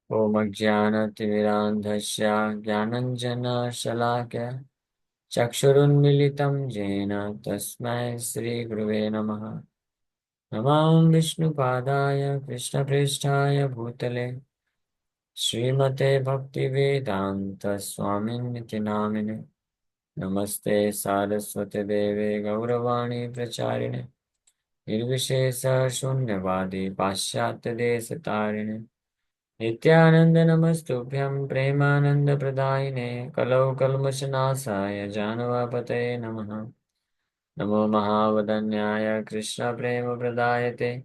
ॐ अज्ञानतिमिरान्धस्य ज्ञानञ्जनशलाकया चक्षुरुन्मीलितं येन तस्मै श्रीगुरवे नमः। नमामि विष्णुपादाय कृष्णप्रेष्ठाय भूतले श्रीमते भक्तिवेदान्तस्वामिन्निति नामिने। नमस्ते सारस्वते देवे गौरवाणी प्रचारिणे निर्विशेष शून्यवादी पाश्चात्यदेशतारिणे नित्यानंद नमस्तुभ्यं प्रेमानंद प्रदायिने कलौ कल्मषनाशाय जानवापतये नमः। नमो महावदन्याय कृष्ण प्रेम प्रदायते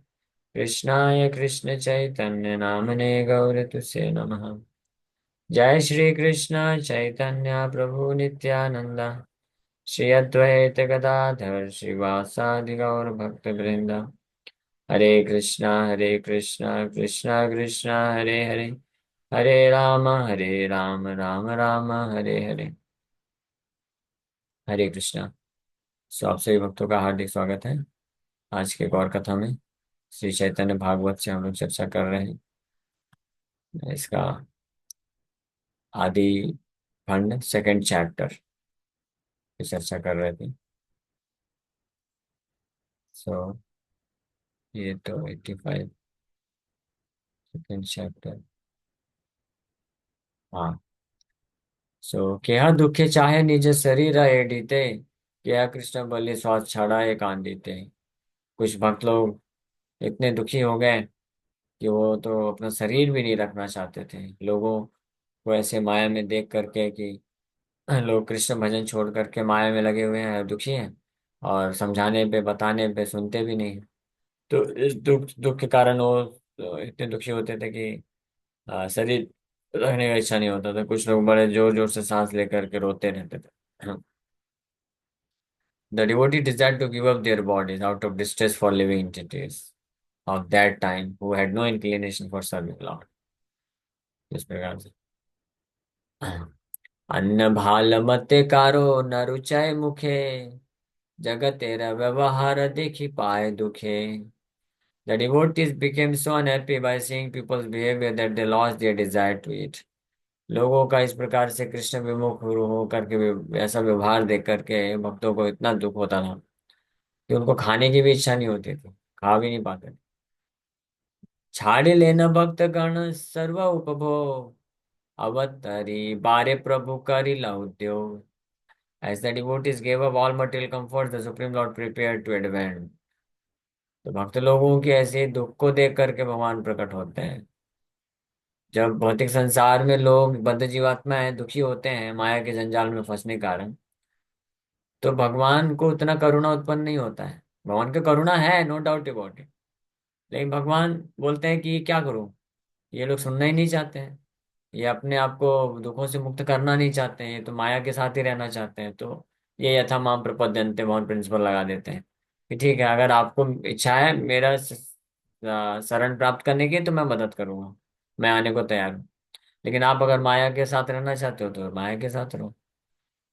कृष्णाय कृष्ण चैतन्य नामने गौरतुसे नमः। जय श्री कृष्ण चैतन्य प्रभु नित्यानंद श्री अद्वैत गदाधर श्रीवासादि गौर भक्त वृंद। हरे कृष्णा कृष्णा कृष्णा हरे हरे हरे राम राम राम हरे हरे। हरे कृष्णा। सो आप सभी भक्तों का हार्दिक स्वागत है आज के गौर कथा में। श्री चैतन्य भागवत से हम लोग चर्चा कर रहे हैं। इसका आदि खंड सेकंड चैप्टर की चर्चा कर रहे थे। सो ये तो 85 सेकंड चैप्टर। हाँ। सो क्या दुखे चाहे निज शरीर एडिते क्या कृष्ण बलि स्वाद छाड़ा कांदिते। कुछ भक्त लोग इतने दुखी हो गए कि वो तो अपना शरीर भी नहीं रखना चाहते थे। लोगों को ऐसे माया में देख करके कि लोग कृष्ण भजन छोड़ करके माया में लगे हुए हैं, दुखी हैं, और समझाने पे बताने पे सुनते भी नहीं। तो इस दुख दुख के कारण वो इतने दुखी होते थे कि शरीर रखने का इच्छा नहीं होता था। कुछ लोग बड़े जोर जोर से सांस लेकर के रोते रहते थे। The devotee desired to give up their bodies out of distress for living entities of that time who had no inclination for serving Lord. इस प्रकार से अन्न भाल मत कारो न रुचाए मुखे जगत तेरा व्यवहार देखी पाए दुखे। The devotees became so unhappy by seeing people's behavior that they lost their desire to eat. लोगों का इस प्रकार से कृष्ण विमुख हो करके ऐसा व्यवहार देख करके भक्तों को इतना दुख होता था कि उनको खाने की भी इच्छा नहीं होती थी, खा भी नहीं पाते थे। छाड़े लेना भक्त गण सर्व उपभोग अवतरी बारे प्रभु करी उद्योग। As the devotees gave up all material comforts, the Supreme Lord prepared to advent. तो भक्त लोगों के ऐसे दुख को देख करके भगवान प्रकट होते हैं। जब भौतिक संसार में लोग बद्ध जीवात्माएं दुखी होते हैं माया के जंजाल में फंसने के कारण, तो भगवान को उतना करुणा उत्पन्न नहीं होता है। भगवान का करुणा है, नो डाउट अबाउट इट, लेकिन भगवान बोलते हैं कि क्या करूं, ये लोग सुनना ही नहीं चाहते हैं, ये अपने आप को दुखों से मुक्त करना नहीं चाहते हैं, ये तो माया के साथ ही रहना चाहते हैं। तो ये यथा माम प्रपद्यन्ते बहुत प्रिंसिपल लगा देते हैं कि ठीक है, अगर आपको इच्छा है मेरा शरण प्राप्त करने की तो मैं मदद करूंगा, मैं आने को तैयार हूँ। लेकिन आप अगर माया के साथ रहना चाहते हो तो माया के साथ रहो।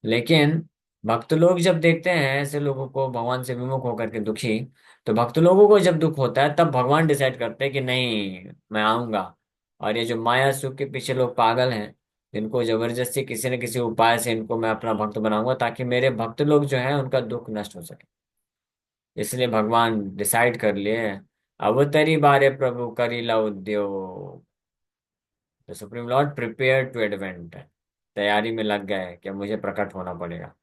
लेकिन भक्त लोग जब देखते हैं ऐसे लोगों को भगवान से विमुख होकर के दुखी, तो भक्त लोगों को जब दुख होता है तब भगवान डिसाइड करते हैं कि नहीं, मैं आऊंगा। और ये जो माया सुख के पीछे लोग पागल हैं, इनको जबरदस्ती किसी न किसी उपाय से इनको मैं अपना भक्त बनाऊंगा ताकि मेरे भक्त लोग जो हैं उनका दुख नष्ट हो सके। इसलिए भगवान डिसाइड कर लिए, अवतरी बारे प्रभु करीला उद्योग। तो supreme lord prepare to advent, तैयारी में लग गए कि अब मुझे प्रकट होना पड़ेगा।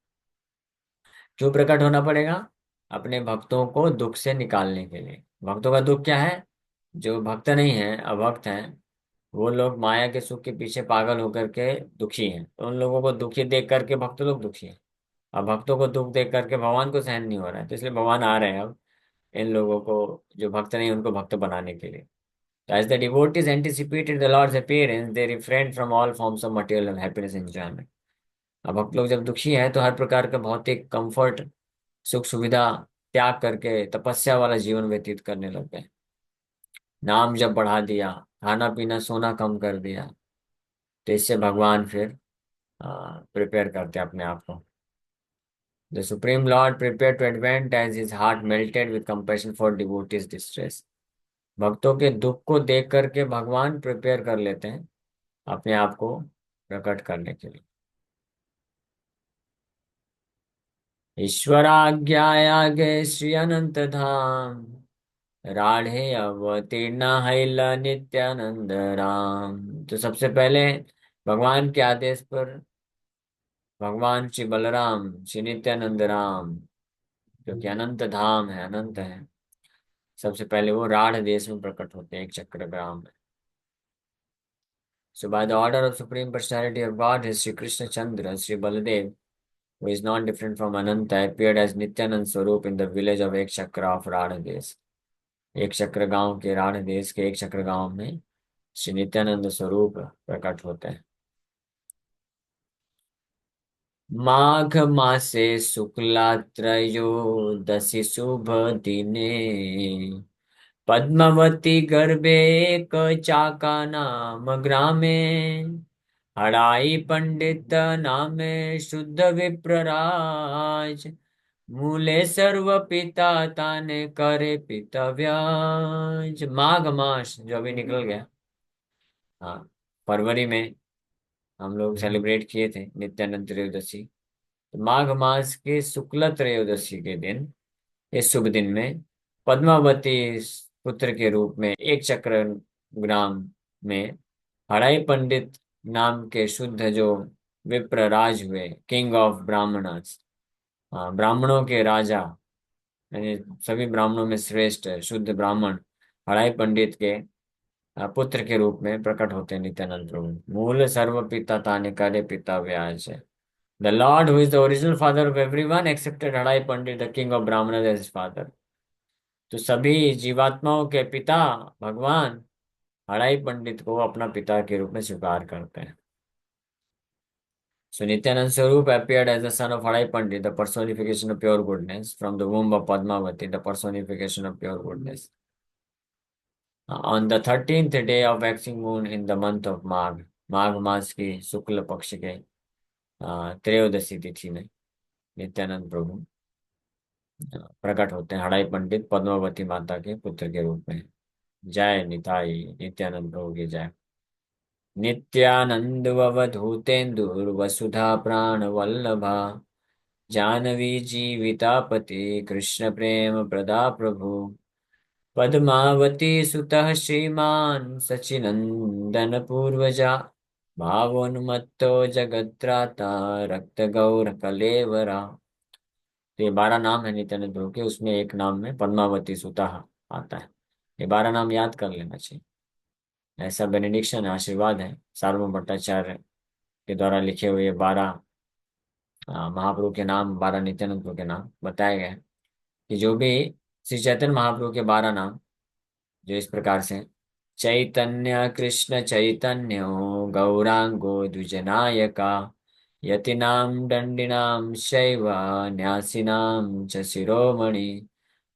क्यों प्रकट होना पड़ेगा? अपने भक्तों को दुख से निकालने के लिए। भक्तों का दुख क्या है? जो भक्त नहीं है, अभक्त हैं, वो लोग माया के सुख के पीछे पागल होकर के दुखी हैं। तो उन लोगों को दुखी देख करके भक्त लोग दुखी हैं। अब भक्तों को दुख देख करके भगवान को सहन नहीं हो रहा है, तो इसलिए भगवान आ रहे हैं अब इन लोगों को, जो भक्त नहीं उनको भक्त बनाने के लिए। As the devotees anticipated the Lord's appearance, they refrained from all forms of material happiness and enjoyment. अब भक्त लोग जब दुखी है तो हर प्रकार का भौतिक कंफर्ट, सुख सुविधा त्याग करके तपस्या वाला जीवन व्यतीत करने लग गए। नाम जब बढ़ा दिया, खाना पीना सोना कम कर दिया, तो इससे भगवान फिर प्रिपेयर करते अपने आप को। The supreme lord prepare to advent as his heart melted with compassion for devotees distress. भक्तों के दुख को देख करके भगवान प्रिपेयर कर लेते हैं, अपने आप को प्रकट करने के लिए। ईश्वराज्ञाया गए श्री अनंत धाम, राढ़े अवतीर्ण हैल नित्यानंद राम। तो सबसे पहले भगवान के आदेश पर भगवान श्री बलराम श्री नित्यानंद राम, जो कि अनंत धाम है, अनंत है, सबसे पहले वो राढ़ देश में प्रकट होते हैं, एक चक्र ग्राम में। So by the order of Supreme Personality of Godhead, Sri Krishna Chandra, Sri Baladev, who is not different from Ananta, appeared as Nityanand Swarup in the village of एक चक्र of राढ़ देश। एक चक्र गांव के राढ़ देश के एक चक्र गांव में श्री नित्यानंद स्वरूप प्रकट होते हैं। माघ मासे शुक्ला त्रयोदशी शुभ दिने, पद्मावती गर्भे एक चाका नाम ग्रामे, हड़ाई पंडित नामे शुद्ध विप्रराज, मूले सर्व पिता ताने करे पितव्याज। माघ मास जो अभी निकल गया, हाँ, फरवरी में हम लोग सेलिब्रेट किए थे नित्यानंद त्रयोदशी। तो माघ मास के शुक्ल त्रयोदशी के दिन, इस शुभ दिन में पद्मावती पुत्र के रूप में एक चक्र ग्राम में हड़ाई पंडित नाम के शुद्ध जो विप्रराज हुए, किंग ऑफ ब्राह्मणस, ब्राह्मणों के राजा, यानी सभी ब्राह्मणों में श्रेष्ठ शुद्ध ब्राह्मण हड़ाई पंडित के पुत्र के रूप में प्रकट होते हैं नित्यानंद प्रभु। मूल सर्व पिता ताने करे पिता व्यास है। The lord who is the original father of everyone accepted Hadai Pandit the king of Brahmin as his father. तो सभी जीवात्माओं के पिता भगवान हड़ाई पंडित को अपना पिता के रूप में स्वीकार करते हैं। So Nityanand Swarup appeared as the son of Hadai Pandit, the personification of pure goodness, from the womb of Padmavati, the personification of pure goodness. On the 13th day of waxing moon in the month of Magh, माघ मास की शुक्ल पक्ष के त्रयोदशी तिथि में नित्यानंद प्रभु प्रकट होते हैं हड़ाई पंडित पद्मावती माता के पुत्र के रूप में। जय निताई नित्यानंद प्रभु की जय। नित्यानन्दवधूतेन्दुर्वसुधा प्राणवल्लभा, जानवी जीवितापति कृष्ण प्रेम प्रदा प्रभु, पद्मावती सुतः श्रीमान् सचिनंदन पूर्वजा, भावोन्मत्तो जगत्राता रक्त गौर कलेवरा। तो ये 12 नाम है नित्यानंद प्रभु के, उसमें एक नाम में पद्मावती सुता आता है। ये 12 नाम याद कर लेना चाहिए, ऐसा बेनेडिक्शन आशीर्वाद है सार्वभौम भट्टाचार्य के द्वारा लिखे हुए 12 महाप्रभु के नाम, 12 नित्यानंद प्रभु के नाम बताए गए हैं। कि जो भी श्री चैतन्य महाप्रभु के 12 नाम जो इस प्रकार से, चैतन्य कृष्ण चैतन्य गौरांगो द्विजनायका, यतिनाम दंडिनाम शैव न्यासिनाम च शिरोमणि,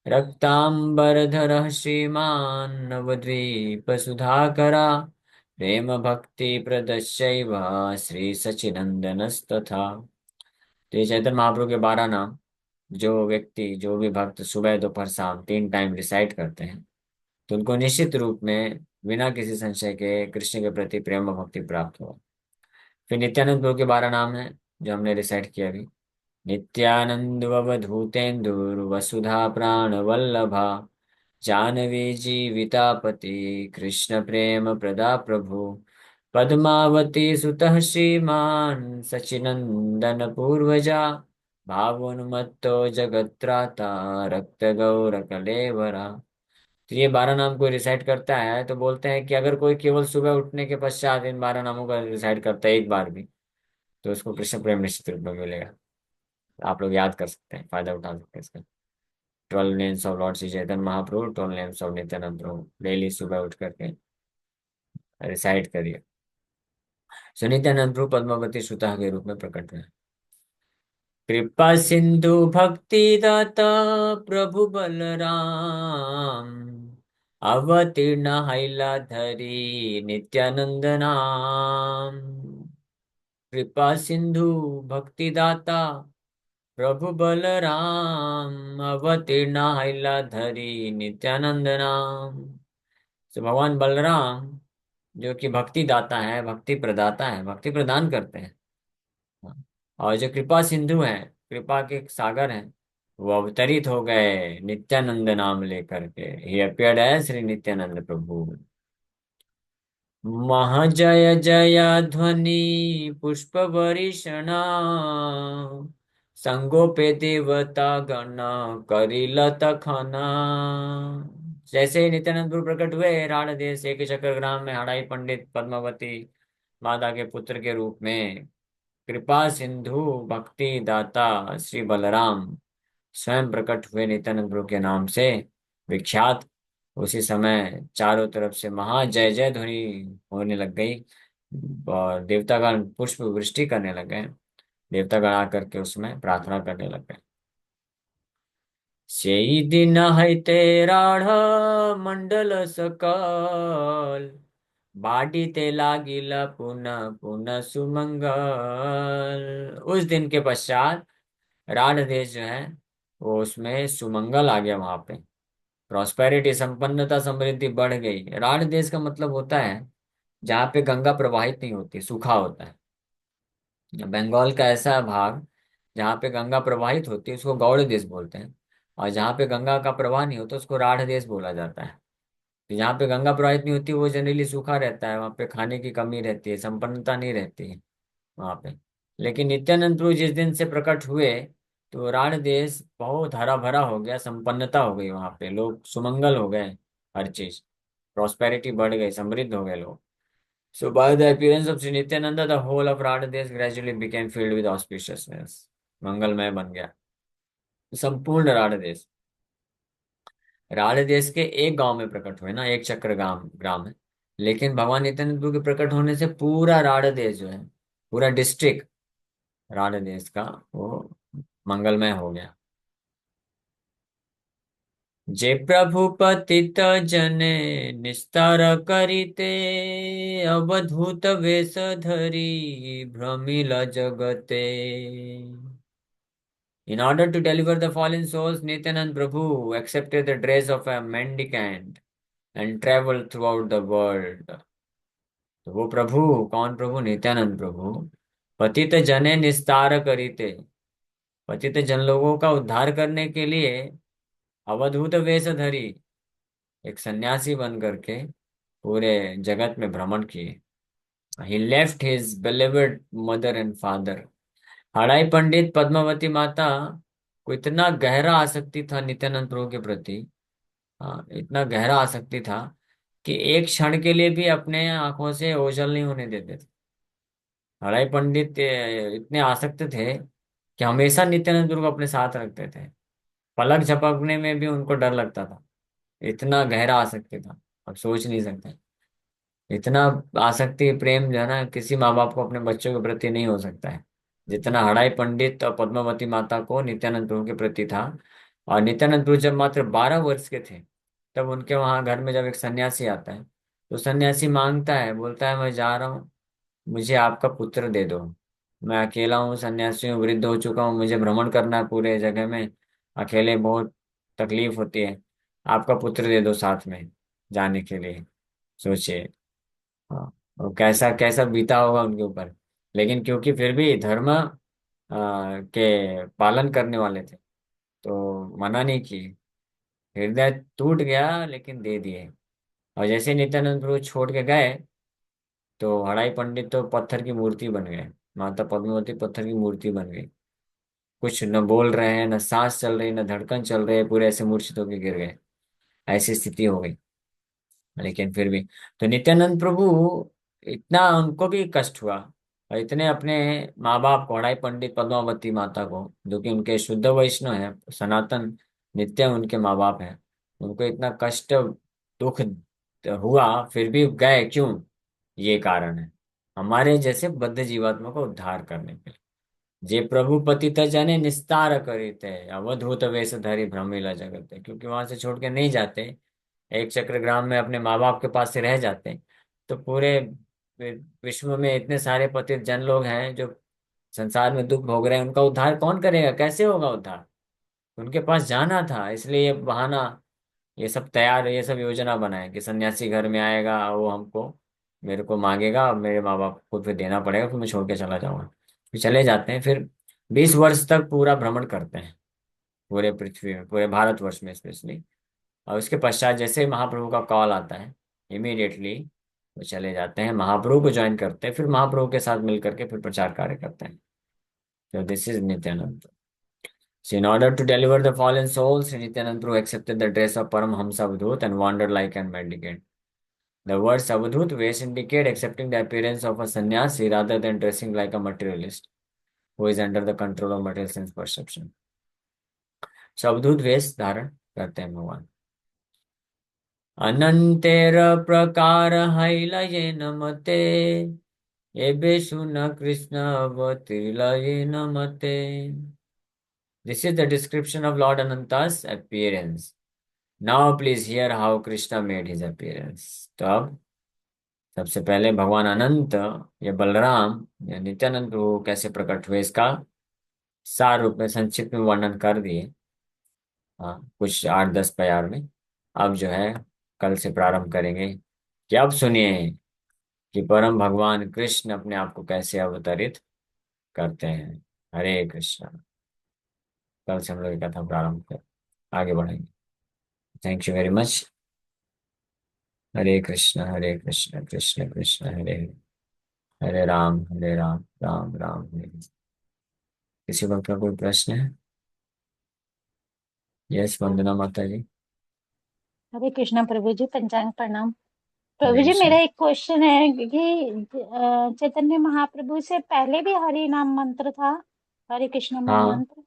रक्तांबरधरः श्रीमान् नवद्वीप सुधाकरा, प्रेम भक्ति प्रदस्यैव श्री सचिनंदनस्तथा। तो ये चैतन्य महाप्रभु के 12 नाम जो व्यक्ति, जो भी भक्त सुबह दोपहर शाम 3 टाइम रिसाइट करते हैं, तो उनको निश्चित रूप में बिना किसी संशय के कृष्ण के प्रति प्रेम और भक्ति प्राप्त होगा। फिर नित्यानंद प्रभु के 12 नाम हैं जो हमने रिसाइट किया अभी। नित्यानन्दवधूतेन्दुर्वसुधा प्राणवल्लभा, जानवी जीवितापति कृष्ण प्रेम प्रदा प्रभु, पद्मावती सुतः श्रीमान् सचिनंदन पूर्वजा, भावोन्मत्तो जगत्राता रक्त गौर कलेवरा। तो ये 12 नाम को रिसाइट करता है तो बोलते हैं कि अगर कोई केवल सुबह उठने के पश्चात इन 12 नामों का रिसाइट करता है एक बार भी, तो उसको कृष्ण प्रेम निश्चित रूप में मिलेगा। आप लोग याद कर सकते हैं, फायदा उठा सकते हैं इसका। 12 names of Lord Shri Chaitanya Mahaprabhu, 12 names of Nityanand Prabhu, daily सुबह उठ करके रिसाइट करिए। सो नित्यानंद प्रभु पद्मावती सुता के रूप में प्रकट हुए। कृपा सिंधु भक्ति दाता प्रभु बलराम, अवतीर्ण हैला धरी नित्यानंद नाम। कृपा सिंधु भक्ति दाता प्रभु बलराम, अवतीर्ण हैला धरी नित्यानंद नाम। तो भगवान बलराम जो कि भक्ति दाता है, भक्ति प्रदाता है, भक्ति प्रदान करते हैं। हाँ। और जो कृपा सिंधु हैं, कृपा के सागर हैं, वो अवतरित हो गए नित्यानंद नाम लेकर के। He appeared as Shri Nityananda Prabhu. महाजय जय ध्वनि पुष्प वर्षणा, संगोपे देवता गण करिल तखना। जैसे ही नित्यानंद प्रभु प्रकट हुए, राण देश एक चक्र ग्राम में हड़ाई पंडित पद्मावती माता के पुत्र के रूप में कृपा सिंधु भक्ति दाता श्री बलराम स्वयं प्रकट हुए नित्यानंद प्रभु के नाम से विख्यात। उसी समय चारों तरफ से महा जय जय ध्वनि होने लग गई, और देवतागण पुष्प वृष्टि करने लग गए। देवतागण आकर के उसमें प्रार्थना करने लग गए। सेई दिन हईते राढ़ मंडल सकल, बाटिते लागिला पुनः पुनः सुमंगल। उस दिन के पश्चात राढ़ देश जो है, वो उसमें सुमंगल आ गया। वहां पे प्रॉस्पेरिटी, संपन्नता, समृद्धि बढ़ गई। राढ़ देश का मतलब होता है जहाँ पे गंगा प्रवाहित नहीं होती, सूखा होता है। बंगाल का ऐसा भाग जहाँ पे गंगा प्रवाहित होती है उसको गौड़ देश बोलते हैं, और जहाँ पे गंगा का प्रवाह नहीं होता उसको राढ़ देश बोला जाता है। तो जहाँ पे गंगा प्रवाहित नहीं होती वो जनरली सूखा रहता है, वहाँ पे खाने की कमी रहती है, संपन्नता नहीं रहती है वहाँ पे। लेकिन नित्यानंद प्रभु जिस दिन से प्रकट हुए, तो राढ़ देश बहुत हरा भरा हो गया, संपन्नता हो गई वहाँ पे, लोग सुमंगल हो गए, हर चीज प्रॉस्पेरिटी बढ़ गई, समृद्ध हो गए लोग। So by the appearance of Sri Nityananda, the whole of Radhadesh gradually became filled with auspiciousness. मंगलमय बन गया संपूर्ण राढ़ देश। राढ़ देश के एक गांव में प्रकट हुए ना, एक चक्र ग्राम ग्राम है, लेकिन भगवान नित्यानंद प्रभु के प्रकट होने से पूरा राढ़ देश जो है, पूरा डिस्ट्रिक्ट राढ़ देश का, वो मंगलमय हो गया। जे प्रभु पतित जने निस्तार करिते, अवधूत वेश धरी भ्रमिल जगते। In order to deliver the fallen souls, Nityanand Prabhu accepted the dress of a mendicant and traveled throughout the world. तो वो प्रभु, कौन प्रभु? नित्यानंद प्रभु। पतित जने निस्तार करिते, पतित जन लोगों का उद्धार करने के लिए अवधूत वेश धरी, एक सन्यासी बन करके पूरे जगत में भ्रमण किए। He left his beloved mother and father. हड़ाई पंडित पद्मावती माता को इतना गहरा आसक्ति था नित्यानंद प्रभु के प्रति, हाँ, इतना गहरा आसक्ति था कि एक क्षण के लिए भी अपने आंखों से ओझल नहीं होने देते थे। हड़ाई पंडित इतने आसक्त थे कि हमेशा नित्यानंद प्रभु को अपने साथ रखते थे। पलक झपकने में भी उनको डर लगता था, इतना गहरा आसक्ति था, अब सोच नहीं सकते। इतना आसक्ति प्रेम जो है ना, किसी माँ बाप को अपने बच्चों के प्रति नहीं हो सकता है, जितना हड़ाई पंडित और पद्मावती माता को नित्यानंद प्रभु के प्रति था। और नित्यानंद प्रभु जब मात्र 12 वर्ष के थे, तब उनके वहां घर में जब एक सन्यासी आता है, तो सन्यासी मांगता है, बोलता है मैं जा रहा हूँ, मुझे आपका पुत्र दे दो। मैं अकेला हूँ, सन्यासी हूँ, वृद्ध हो चुका हूँ, मुझे भ्रमण करना है पूरे जगह में, अकेले बहुत तकलीफ होती है, आपका पुत्र दे दो साथ में जाने के लिए। सोचिए, हाँ, और कैसा कैसा बीता होगा उनके ऊपर। लेकिन क्योंकि फिर भी धर्म के पालन करने वाले थे, तो मना नहीं किए। हृदय टूट गया लेकिन दे दिए। और जैसे नित्यानंद प्रभु छोड़ के गए, तो हड़ाई पंडित तो पत्थर की मूर्ति बन गए, माता पद्मावती पत्थर की मूर्ति बन गई। कुछ न बोल रहे हैं, न सांस चल रही, न धड़कन चल रही है, पूरे ऐसे मूर्छित होकर गिर गए। ऐसी स्थिति हो गई। लेकिन फिर भी तो नित्यानंद प्रभु, इतना उनको भी कष्ट हुआ, और इतने अपने माँ बाप को, अड़ाई पंडित पद्मावती माता को, जो कि उनके शुद्ध वैष्णव है, सनातन नित्य उनके माँ बाप हैं, उनको इतना कष्ट दुख हुआ, फिर भी गए क्यों? ये कारण है, हमारे जैसे बद्ध जीवात्मा को उद्धार करने के लिए। जे प्रभु पतित जने निस्तार करिते, अवधूत वेश धरि भ्रमिला जगत है, क्योंकि वहां से छोड़ के नहीं जाते, एक चक्रग्राम में अपने माँ बाप के पास से रह जाते, तो पूरे विश्व में इतने सारे पतित जन लोग हैं जो संसार में दुख भोग रहे हैं, उनका उद्धार कौन करेगा? कैसे होगा उद्धार? उनके पास जाना था, इसलिए ये बहाना, ये सब तैयार, ये सब योजना बनाए कि सन्यासी घर में आएगा, वो हमको मेरे को मांगेगा, मेरे माँ बाप को फिर देना पड़ेगा, फिर मैं छोड़ के चला जाऊंगा। फिर चले जाते हैं, फिर 20 वर्ष तक पूरा भ्रमण करते हैं, पूरे पृथ्वी में, पूरे भारतवर्ष में स्पेशली। और उसके पश्चात जैसे ही महाप्रभु का कॉल आता है, इमीडिएटली वो चले जाते हैं, महाप्रभु को ज्वाइन करते हैं, फिर महाप्रभु के साथ मिल करके फिर प्रचार कार्य करते हैं। तो this is Nityanand. So in order to deliver the fallen souls, Sri Nityananda Prabhu accepted the dress of Paramhamsa Avadhut and wandered like an mendicant. The words Avadhut Vesh indicate accepting the appearance of a sannyasi rather than dressing like a materialist who is under the control of material sense perception. So अवधूत वेश धारण करते हैं भगवान। अनंतेर प्रकार हैलये नमते एबेषु न Krishna अवतीर्लये नमते। This is the description of Lord Ananta's appearance. Now please hear how Krishna made his appearance. तो अब सबसे पहले भगवान अनंत या बलराम या नित्यानंद प्रभु कैसे प्रकट हुए, इसका सार रूप में संक्षिप्त में वर्णन कर दिए। हाँ, कुछ 8-10 प्यार में। अब जो है कल से प्रारंभ करेंगे कि अब सुनिए कि परम भगवान कृष्ण अपने आप को कैसे अवतरित करते हैं। हरे कृष्णा। कल से हम लोग ये कथा प्रारंभ कर आगे बढ़ेंगे। Thank you very much. Hare Krishna Krishna Krishna Hare Hare, Hare Rama Rama Rama Hare Hare. किसी वक्त का कोई प्रश्न है? यस, वंदना माता जी। हरे कृष्णा प्रभु जी, पंचांग प्रणाम। हरे प्रभु जी, कृष्ण। मेरा एक क्वेश्चन है कि चैतन्य महाप्रभु से पहले भी हरि नाम मंत्र था, हरे कृष्ण हाँ महामंत्र?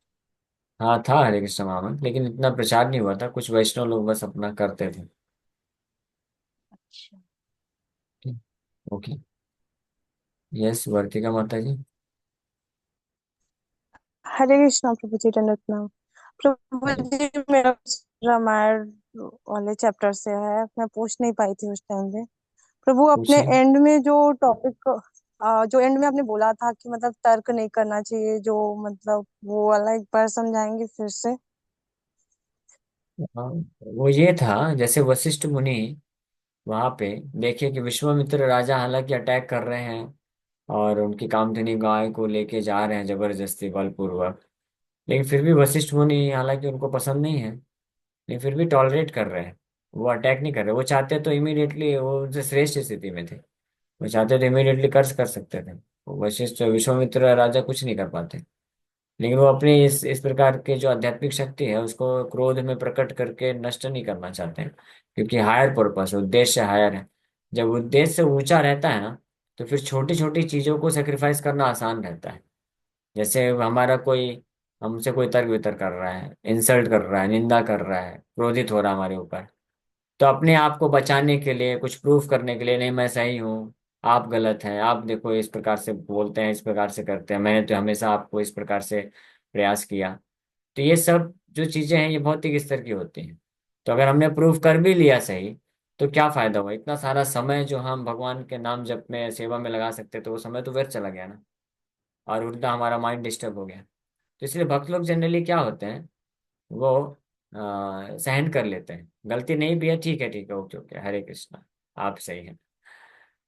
हाँ, था हरे कृष्ण महामंत्र, लेकिन इतना प्रचार नहीं हुआ था, कुछ वैष्णव लोग बस अपना करते थे। अच्छा। ओके। यस, वर्तिका माता जी। हरे कृष्णा प्रभु जी, दंडवत प्रणाम। प्रभु हरे। जी, मेरा रामायण वाले चैप्टर से है, मैं पूछ नहीं पाई थी उस टाइम पे। प्रभु, अपने पूछिए। एंड में जो टॉपिक, जो एंड में आपने बोला था कि मतलब तर्क नहीं करना चाहिए, जो मतलब वो वाला एक बार समझाएंगे फिर से? हाँ, वो ये था जैसे वशिष्ठ मुनि वहां पे देखिए कि विश्वामित्र राजा हालांकि अटैक कर रहे हैं और उनकी कामधेनु गाय को लेके जा रहे हैं जबरदस्ती बलपूर्वक, लेकिन फिर भी वशिष्ठ मुनि हालांकि उनको पसंद नहीं है, लेकिन फिर भी टॉलरेट कर रहे हैं। वो अटैक नहीं कर रहे, वो चाहते तो इमीडिएटली, वो उनसे श्रेष्ठ स्थिति में थे, वो चाहते तो इमीडिएटली कर सकते थे। वो वशिष्ठ विश्वामित्र राजा कुछ नहीं कर पाते, लेकिन वो अपनी इस प्रकार के जो आध्यात्मिक शक्ति है उसको क्रोध में प्रकट करके नष्ट नहीं करना चाहते हैं, क्योंकि हायर पर्पस, उद्देश्य हायर है। जब उद्देश्य ऊंचा रहता है ना, तो फिर छोटी छोटी चीजों को सेक्रीफाइस करना आसान रहता है। जैसे हमारा कोई, हमसे कोई तर्क वितर्क कर रहा है, इंसल्ट कर रहा है, निंदा कर रहा है, क्रोधित हो रहा है हमारे ऊपर, तो अपने आप को बचाने के लिए, कुछ प्रूफ करने के लिए, नहीं मैं सही हूँ, आप गलत हैं, आप देखो इस प्रकार से बोलते हैं, इस प्रकार से करते हैं, मैंने तो हमेशा आपको इस प्रकार से प्रयास किया। तो ये सब जो चीजें हैं ये भौतिक स्तर की होती हैं। तो अगर हमने प्रूफ कर भी लिया सही, तो क्या फायदा हुआ? इतना सारा समय जो हम भगवान के नाम जप में, सेवा में लगा सकते, तो वो समय तो व्यर्थ चला गया ना, और उल्टा हमारा माइंड डिस्टर्ब हो गया। तो इसलिए भक्त लोग जनरली क्या होते हैं, वो सहन कर लेते हैं, गलती नहीं भी है, ठीक है, ओके ओके, हरे कृष्णा, आप सही हैं।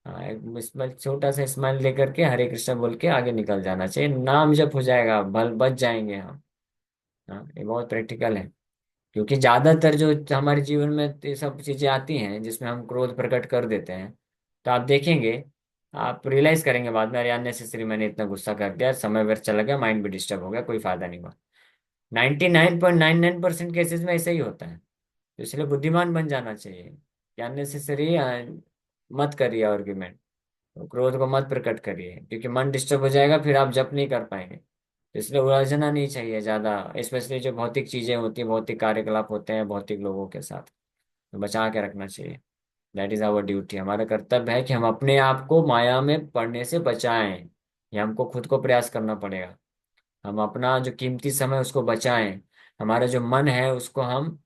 हाँ, एक स्माइल, छोटा सा स्माइल लेकर के हरे कृष्णा बोल के आगे निकल जाना चाहिए, नाम जप हो जाएगा, भल बच जाएंगे हम। हाँ, ये बहुत प्रैक्टिकल है। क्योंकि ज्यादातर जो हमारे जीवन में ये सब चीजें आती हैं जिसमें हम क्रोध प्रकट कर देते हैं, तो आप देखेंगे, आप रियलाइज करेंगे बाद में, अरे अननेसेसरी मैंने इतना गुस्सा कर दिया, समय व्यर्थ चला गया, माइंड भी डिस्टर्ब हो गया, कोई फायदा नहीं हुआ। 99.99% केसेस में ऐसा ही होता है। तो इसलिए बुद्धिमान बन जाना चाहिए कि अननेसेसरी मत करिए आर्ग्यूमेंट, क्रोध को मत प्रकट करिए, क्योंकि मन डिस्टर्ब हो जाएगा, फिर आप जप नहीं कर पाएंगे। तो इसलिए उलझना नहीं चाहिए ज्यादा, स्पेशली जो भौतिक चीजें होती हैं, भौतिक कार्यकलाप होते हैं भौतिक लोगों के साथ, तो बचा के रखना चाहिए। दैट इज आवर ड्यूटी, हमारा कर्तव्य है कि हम अपने आप को माया में पड़ने से बचाएं। ये हमको खुद को प्रयास करना पड़ेगा। हम अपना जो कीमती समय उसको बचाएं, हमारा जो मन है उसको हम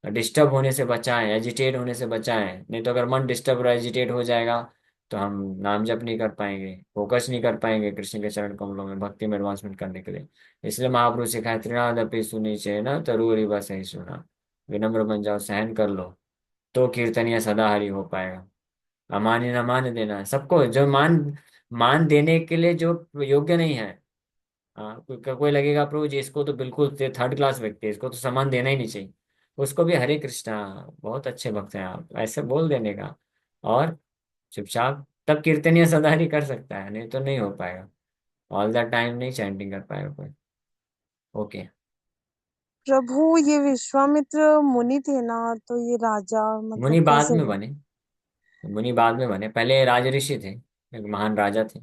डिस्टर्ब होने से बचाएं, एजिटेट होने से बचाएं। नहीं तो अगर मन डिस्टर्ब और एजिटेट हो जाएगा, तो हम नाम जप नहीं कर पाएंगे, फोकस नहीं कर पाएंगे कृष्ण के चरण कमलों में भक्ति में एडवांसमेंट करने के लिए। इसलिए महापुरुष सिखाए, त्रिनादपि सुनी ना तरूरी बस सही सुना, विनम्र बन जाओ, सहन कर लो, तो कीर्तनिया सदा हरि हो पाएगा। अमान्य न मान देना है सबको, जो मान मान देने के लिए जो योग्य नहीं है। हाँ, कोई लगेगा प्रभु जी इसको तो बिल्कुल थर्ड क्लास व्यक्ति है, इसको तो सम्मान देना ही नहीं चाहिए, उसको भी हरे कृष्णा, बहुत अच्छे भक्त हैं आप, ऐसे बोल देने का। और चुपचाप तब कीर्तनीय सदारी कर सकता है, नहीं तो नहीं हो पाएगा, ऑल द टाइम नहीं चैंटिंग कर पाएगा कोई। ओके। प्रभु ये विश्वामित्र मुनि थे ना, तो ये राजा मतलब मुनि बाद कैसे में हुए? बने, मुनि बाद में बने, पहले राज ऋषि थे, एक महान राजा थे।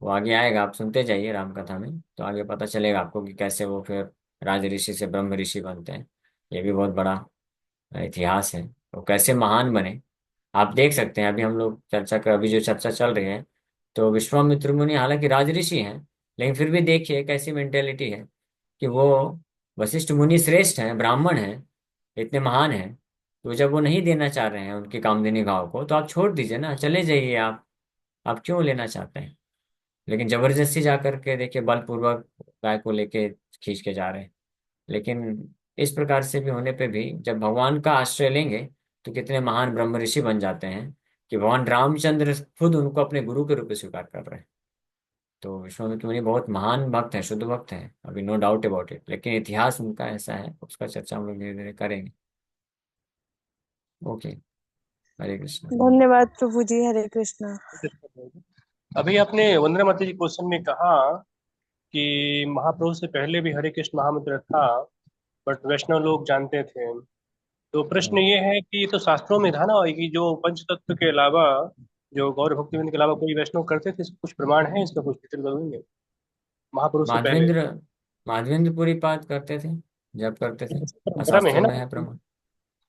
वो आगे आएगा, आप सुनते जाइए राम कथा में, तो आगे पता चलेगा आपको कि कैसे वो फिर राज ऋषि से ब्रह्म ऋषि बनते हैं। ये भी बहुत बड़ा इतिहास है, तो कैसे महान बने आप देख सकते हैं। अभी हम लोग चर्चा कर, अभी जो चर्चा चल रही है, तो विश्वामित्र मुनि हालांकि राजऋषि हैं, लेकिन फिर भी देखिए कैसी मेंटेलिटी है कि वो वशिष्ठ मुनि श्रेष्ठ हैं, ब्राह्मण हैं, इतने महान हैं, तो जब वो नहीं देना चाह रहे हैं उनकी कामधेनु गांव को, तो आप छोड़ दीजिए ना, चले जाइए आप क्यों लेना चाहते हैं। लेकिन जबरदस्ती जा करके देखिए बलपूर्वक गाय को लेके खींच के जा रहे हैं। लेकिन इस प्रकार से भी होने पे भी जब भगवान का आश्रय लेंगे, तो कितने महान ब्रह्म ऋषि बन जाते हैं कि भगवान रामचंद्र खुद उनको अपने गुरु के रूप में स्वीकार कर रहे हैं। तो विश्वामित्र मुनि बहुत महान भक्त हैं, शुद्ध भक्त हैं, अभी नो डाउट अबाउट इट, लेकिन इतिहास उनका ऐसा है, उसका चर्चा हम लोग धीरे धीरे करेंगे। ओके। हरे कृष्ण। धन्यवाद प्रभु जी, हरे कृष्णा। अभी आपने वंदना माता जी क्वेश्चन में कहा कि महाप्रभु से पहले भी हरे कृष्ण महामंत्र था, बट वैष्णव लोग जानते थे। तो प्रश्न ये है कि ये तो शास्त्रों में था ना कि जो पंच तत्व के अलावा, जो गौर भक्ति के अलावा कोई वैष्णव करते थे, इसका कुछ प्रमाण है? इसका कुछ डिटेल करेंगे महाप्रभु से पहले? माधवेंद्र माधवेंद्र पुरी पाठ करते थे, जब करते थे, और परंपरा में है शास्त्रों ना, में है प्रमाण।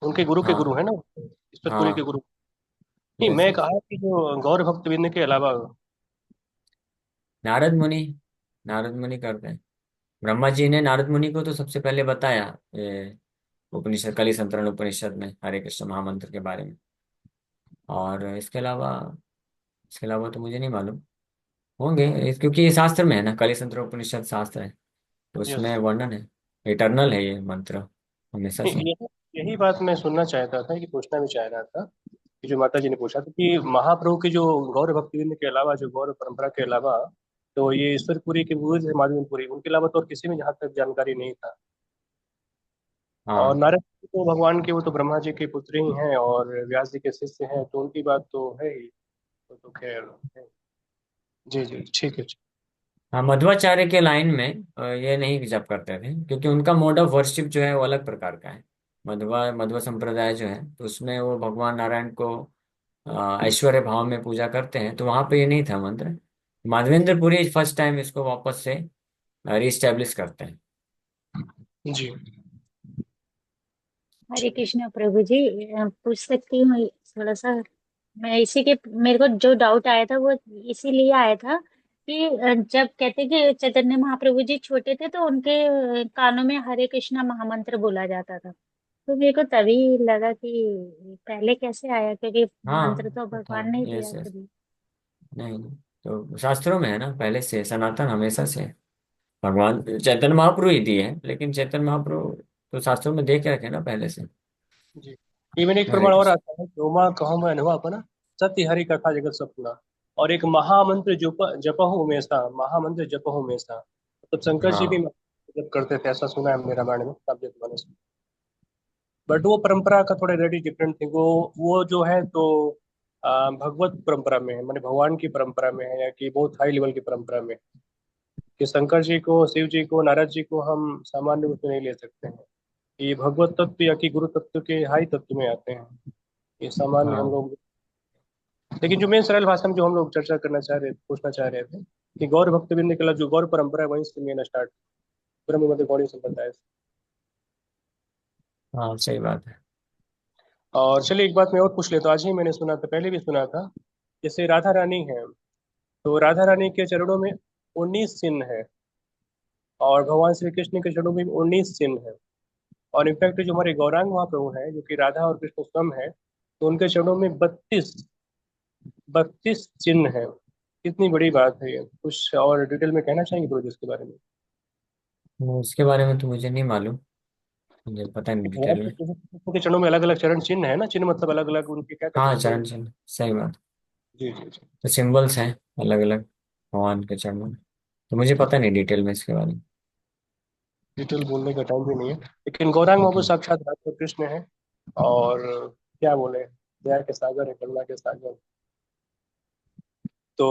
उनके गुरु के गुरु हाँ है ना, ईश्वरपुरी के हाँ। गुरु। नहीं, यस मैं यस। कहा कि जो गौर भक्तविंद के अलावा। नारद मुनि, नारद मुनि करते हैं। ब्रह्मा जी ने नारद मुनि को तो सबसे पहले बताया ये उपनिषद, कली संतरण उपनिषद में हरे कृष्ण महामंत्र के बारे में। और इसके अलावा तो मुझे नहीं मालूम, होंगे क्योंकि ये शास्त्र में है ना, कली संतरण उपनिषद शास्त्र है, तो यस। उसमें वर्णन है, इटर्नल है ये मंत्र, हमेशा से। यही यही बात मैं सुनना चाहता था, कि पूछना भी चाह रहा था, कि जो माता जी ने पूछा था कि महाप्रभु के जो गौर भक्तिविंद के अलावा, जो गौर परंपरा के अलावा, तो ये ईश्वरपुरी के गुरु थे माधवेंद्रपुरी, उनके अलावा तो और किसी में जहाँ तक जानकारी नहीं था। और हाँ नारद जी तो भगवान के, वो तो ब्रह्मा जी के पुत्र ही हैं और व्यास जी के शिष्य हैं, तो उनकी बात तो है ही। तो खैर है। जी जी, ठीक है। हाँ, मध्वाचार्य के लाइन में ये नहीं जप करते थे, क्योंकि उनका मोड ऑफ वर्शिप जो है वो अलग प्रकार का है। मध्वा संप्रदाय जो है, तो उसमें वो भगवान नारायण को ऐश्वर्य भाव में पूजा करते हैं, तो वहां पे ये नहीं था मंत्र। माधवेंद्र पुरी फर्स्ट टाइम इसको वापस से रिस्टेब्लिश करते हैं। जी हरे कृष्ण प्रभु जी। पूछ सकती हूँ थोड़ा सा? मैं इसी के मेरे को जो डाउट आया था वो इसीलिए आया था कि जब कहते कि चैतन्य महाप्रभु जी छोटे थे तो उनके कानों में हरे कृष्णा महामंत्र बोला जाता था। तो मेरे को तभी लगा कि पहले कैसे आया, क्योंकि मंत्र हाँ तो था। भगवान ने दिया यस यस। कभी। नहीं नहीं, तो शास्त्रों में है ना, पहले से सनातन हमेशा से है। भगवान चैतन्य महाप्रभु ही दिए हैं, लेकिन चैतन्य महाप्रभु तो शास्त्रों में दे के रखे ना पहले से। जी। इवन एक हरे प्रमाण और कृष्ण। आता है, रोमा कहो मैं अनुभव अपना, सत्य हरि कथा जगत सपना। और एक महामंत्र जपहु हमेशा, महामंत्र जपहु हमेशा, मतलब शंकर जी भी हाँ जप करते थे, ऐसा सुना है हमने रामायण में, काव्य मानस से। बट वो परंपरा का थोड़ा रेडी डिफरेंट थी, वो जो है तो भगवत परंपरा में है, माने भगवान की परंपरा में है, या कि बहुत हाई लेवल की परंपरा में, कि शंकर जी को, शिव जी को, नारद जी को हम सामान्य रूप में नहीं ले सकते हैं। ये भगवत तत्व या कि गुरु तत्व के हाई तत्व में आते हैं, ये सामान्य हम हाँ लोग। लेकिन जो मेन सरल भाषा में जो हम लोग चर्चा करना चाह रहे, पूछना चाह रहे थे, कि गौर भक्तबिंद के जो गौर परंपरा है वहीं से मेन स्टार्ट, ब्रह्म मध्य गौड़ी संप्रदाय से। हाँ, सही बात है। और चलिए एक बात मैं और पूछ लेता हूँ, आज ही मैंने सुना था, पहले भी सुना था, जैसे राधा रानी है, तो राधा रानी के चरणों में 19 चिन्ह है, और भगवान श्री कृष्ण के चरणों में भी 19 चिन्ह है। और इनफैक्ट जो हमारे गौरांग महाप्रभु हैं, जो कि राधा और कृष्ण स्वयं है, तो उनके चरणों में 32 चिन्ह है। कितनी बड़ी बात है ये, कुछ और डिटेल में कहना चाहेंगे गुरु जी इसके बारे में? उसके बारे में तो मुझे नहीं मालूम, मुझे पता नहीं भगवान डिटेल श्री में। कृष्ण के चरणों में अलग अलग चरण चिन्ह है ना, चिन्ह मतलब अलग अलग उनके क्या कहते हाँ, हैं, चरण चिन्ह, सही बात। जी जी जी। तो सिंबल्स हैं अलग अलग भगवान के चरणों में। तो मुझे पता नहीं डिटेल में इसके बारे में। डिटेल बोलने का टाइम भी नहीं है, लेकिन गौरांग बाबू ओके। साक्षात राधा कृष्ण है। और क्या बोले, दया के सागर है, करुणा के सागर। तो